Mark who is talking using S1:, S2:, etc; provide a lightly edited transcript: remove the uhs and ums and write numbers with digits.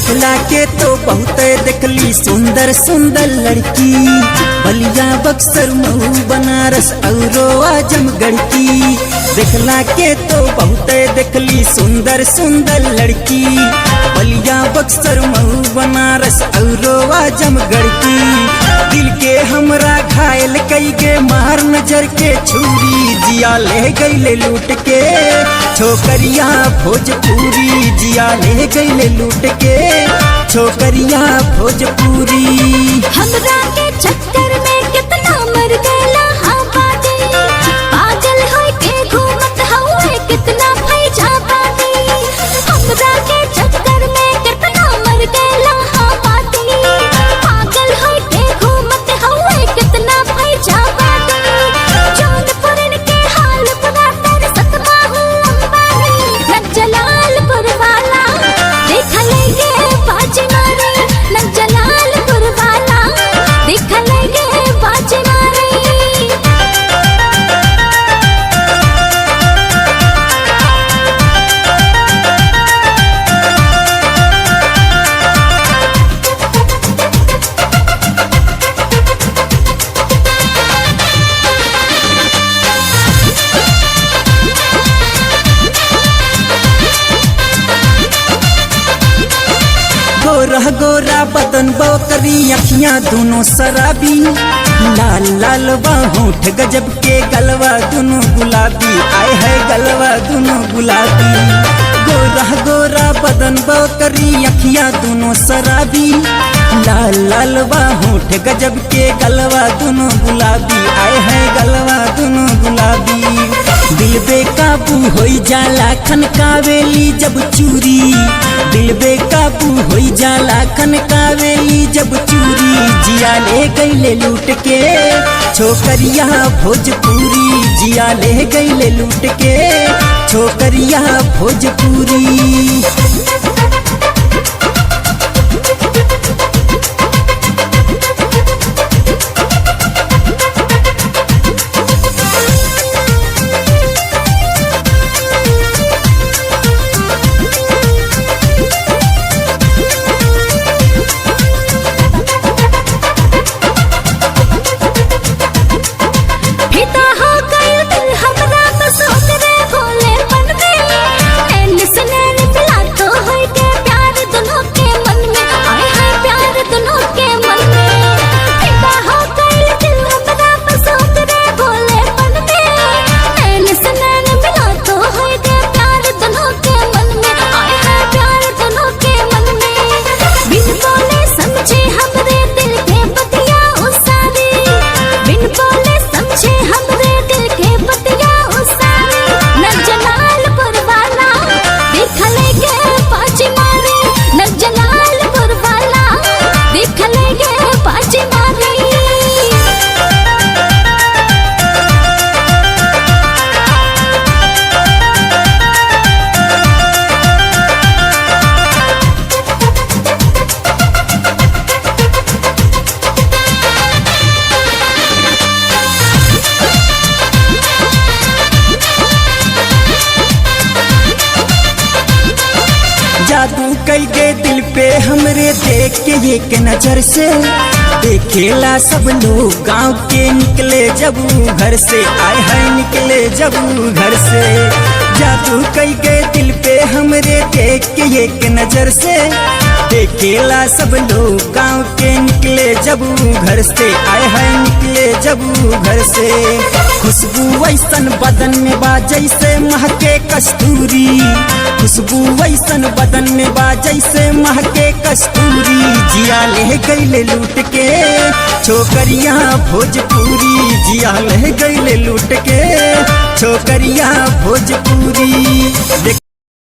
S1: देखला के तो बहुत देखली सुंदर सुंदर लड़की, बलिया बक्सर मऊ बनारस औरो आजमगढ़ की। देखला के तो बहुत देखली सुंदर सुंदर लड़की, बलिया बक्सर मऊ बनारस औरो आजमगढ़ की। दिल के हमरा घायल कई गे मार नजर के छुरी, जिया ले गईले लूट के छोकरिया भोजपुरी, जिया ले गईले लूट के छोकरिया भोजपुरी।
S2: हमरा के चक्कर में कितना मर गया हाँ बाजी, पागल होय के घूमत हुए कितना फैजा बाजी। हमरा के चक्कर में कितना मर गया हाँ बाजी, पागल होय के घूमत हुए कितना फैजा बाजी। जौनपुरन के हाल बुरा तेरे सतमा हूँ अंबानी, लग जलालपुर वाला देख लेंगे बाजी मारी, लग जलालपुर वाला देख लेंगे बाजी मारी।
S1: गोरा गोरा बदन बकरी अखियां दोनों शराबी, लाल लाल होठ गजब के गलवा दोनों गुलाबी, आए है गलवा दोनों गुलाबी। गोरा गोरा बदन बकरी अखियां दोनों शराबी, लाल लाल होठ गजब के गलवा दोनों गुलाबी, आए है गलवा दोनों गुलाबी। दिल बेकाबू होई जाला खनकावेली जब चूरी, दिल बेकाबू होई जाला खनकावेली जब चूरी। जिया ले गईले लूट के छोकरिया भोजपुरी, जिया ले गईले लूट के छोकरिया भोजपुरी।
S2: फिदा हो गइल दिल हमरा बस ओकरे भोलेपन में, नैन से नैन मिला तो होई के प्यार दोनों के मन में, आए है प्यार दोनों के मन में। फिदा हो गइल दिल हमरा बस ओकरे भोलेपन में, नैन से नैन मिला तो होई के प्यार दोनों के मन में, आए है प्यार दोनों के मन में। बिन बोले समझे हमरे दिल के बतिया उसारी, बिन बोले समझे हमरे दिल के बतिया उसारी। नग जलालपुर वाला देख लेंगे बाजी मारी, नग जलालपुर वाला देख लेंगे बाजी मारी।
S1: जादू कई गे दिल पे हमरे देख के एक नजर से, देखेला सब लोग गांव के निकले जब घर से, आए है निकले जब घर से। जादू कई गे दिल पे हमरे देख के एक नजर से, देखेला सब लोग गांव के निकले जब घर से, आए है निकले जब घर से। खुशबू ऐसन बदन में बा जैसे महके कस्तूरी, खुशबू ऐसन बदन में बा जैसे महके कस्तूरी। जिया ले गईले लूट के छोकरिया भोजपुरी, जिया ले गईले लूट के छोकरिया भोजपुरी।